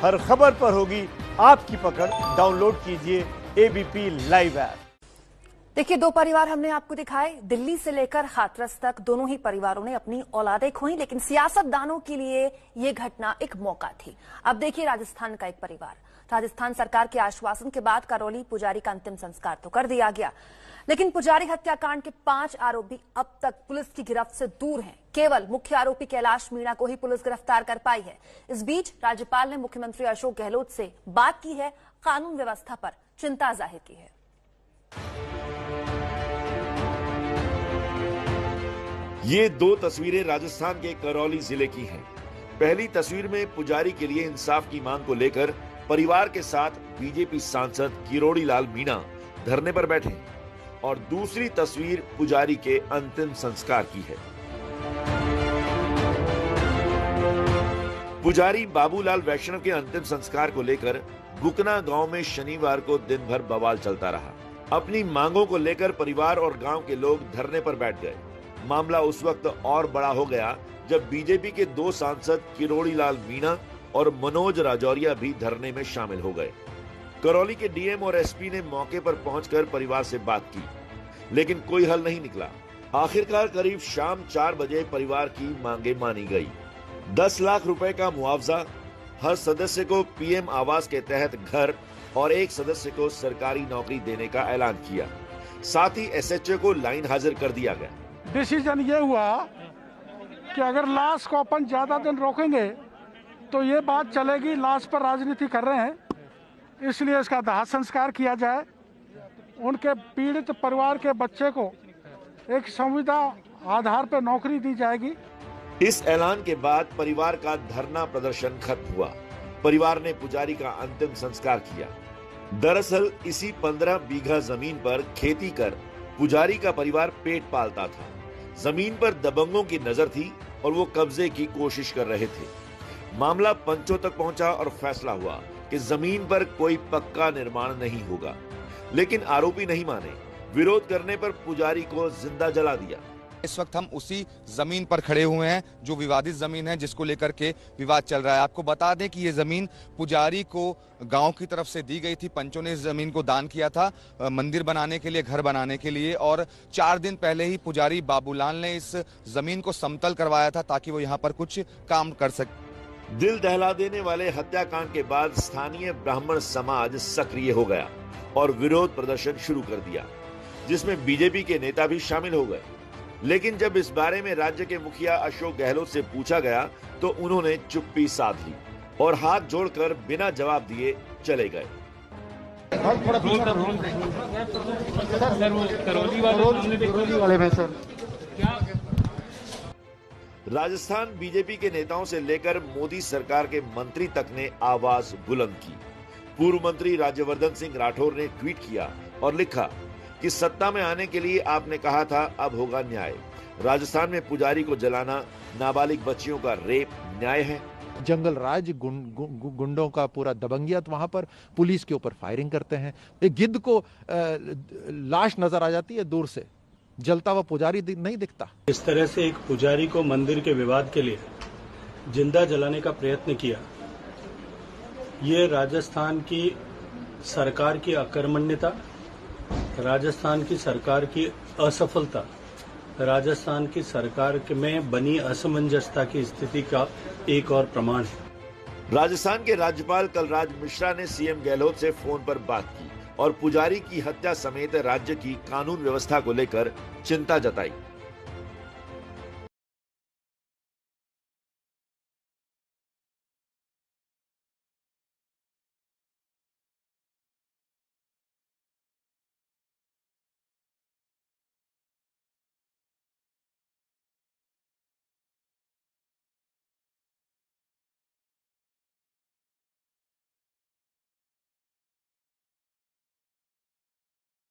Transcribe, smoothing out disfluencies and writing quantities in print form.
हर खबर पर होगी आपकी पकड़। डाउनलोड कीजिए एबीपी लाइव ऐप। देखिए, दो परिवार हमने आपको दिखाए, दिल्ली से लेकर हाथरस तक दोनों ही परिवारों ने अपनी औलादें खोई, लेकिन सियासतदानों के लिए ये घटना एक मौका थी। अब देखिए राजस्थान का एक परिवार। राजस्थान सरकार के आश्वासन के बाद करौली पुजारी का अंतिम संस्कार तो कर दिया गया, लेकिन पुजारी हत्याकांड के 5 आरोपी अब तक पुलिस की गिरफ्त से दूर हैं। केवल मुख्य आरोपी कैलाश मीणा को ही पुलिस गिरफ्तार कर पाई है। इस बीच राज्यपाल ने मुख्यमंत्री अशोक गहलोत से बात की है, कानून व्यवस्था पर चिंता जाहिर की है। ये दो तस्वीरें राजस्थान के करौली जिले की हैं। पहली तस्वीर में पुजारी के लिए इंसाफ की मांग को लेकर परिवार के साथ बीजेपी सांसद किरोड़ी लाल मीणा धरने पर बैठे हैं, और दूसरी तस्वीर पुजारी के अंतिम संस्कार की है। पुजारी बाबूलाल वैष्णव के अंतिम संस्कार को लेकर बुकना गांव में शनिवार को दिन भर बवाल चलता रहा। अपनी मांगों को लेकर परिवार और गांव के लोग धरने पर बैठ गए। मामला उस वक्त और बड़ा हो गया जब बीजेपी के 2 सांसद किरोड़ी लाल मीणा और मनोज राजौरिया भी धरने में शामिल हो गए। करौली के डीएम और एसपी ने मौके पर पहुंचकर परिवार से बात की, लेकिन कोई हल नहीं निकला। आखिरकार करीब शाम 4 बजे परिवार की मांगे मानी गई। 10 लाख रुपए का मुआवजा, हर सदस्य को पीएम आवास के तहत घर और एक सदस्य को सरकारी नौकरी देने का ऐलान किया। साथ ही एसएचओ को लाइन हाजिर कर दिया गया। डिसीजन ये हुआ कि अगर लाश को अपन ज्यादा दिन रोकेंगे तो ये बात चलेगी, लाश पर राजनीति कर रहे हैं, इसलिए इसका दाह संस्कार किया जाए। उनके पीड़ित परिवार के बच्चे को एक संविदा आधार पर नौकरी दी जाएगी। इस ऐलान के बाद परिवार का धरना प्रदर्शन खत्म हुआ। परिवार ने पुजारी का अंतिम संस्कार किया। दरअसल इसी 15 बीघा जमीन पर खेती कर पुजारी का परिवार पेट पालता था। जमीन पर दबंगों की नजर थी और वो कब्जे की कोशिश कर रहे थे। मामला पंचों तक पहुंचा और फैसला हुआ कि जमीन पर कोई पक्का निर्माण नहीं होगा, लेकिन आरोपी नहीं माने। विरोध करने पर पुजारी को जिंदा जला दिया। इस वक्त हम उसी जमीन पर खड़े हुए हैं जो विवादित जमीन है, जिसको लेकर के विवाद चल रहा है। आपको बता दें कि ये जमीन पुजारी को गांव की तरफ से दी गई थी। पंचों ने इस जमीन को दान किया था मंदिर बनाने के लिए, घर बनाने के लिए, और 4 दिन पहले ही पुजारी बाबूलाल ने इस जमीन को समतल करवाया था ताकि वो यहाँ पर कुछ काम कर सके। दिल दहला देने वाले हत्याकांड के बाद स्थानीय ब्राह्मण समाज सक्रिय हो गया और विरोध प्रदर्शन शुरू कर दिया, जिसमें बीजेपी के नेता भी शामिल हो गए। लेकिन जब इस बारे में राज्य के मुखिया अशोक गहलोत से पूछा गया तो उन्होंने चुप्पी साध ली और हाथ जोड़कर बिना जवाब दिए चले गए। राजस्थान बीजेपी के नेताओं से लेकर मोदी सरकार के मंत्री तक ने आवाज बुलंद की। पूर्व मंत्री राज्यवर्धन सिंह राठौर ने ट्वीट किया और लिखा कि सत्ता में आने के लिए आपने कहा था, अब होगा न्याय। राजस्थान में पुजारी को जलाना, नाबालिग बच्चियों का रेप न्याय है? जंगल राज गुंडों का पूरा दबंगियत, वहां पर पुलिस के ऊपर फायरिंग करते हैं। एक गिद्ध को लाश नजर आ जाती है दूर से, जलता हुआ पुजारी नहीं दिखता। इस तरह से एक पुजारी को मंदिर के विवाद के लिए जिंदा जलाने का प्रयत्न किया, ये राजस्थान की सरकार की अकर्मण्यता, राजस्थान की सरकार की असफलता, राजस्थान की सरकार में बनी असमंजसता की स्थिति का एक और प्रमाण है। राजस्थान के राज्यपाल कलराज मिश्रा ने सीएम गहलोत से फोन पर बात की और पुजारी की हत्या समेत राज्य की कानून व्यवस्था को लेकर चिंता जताई।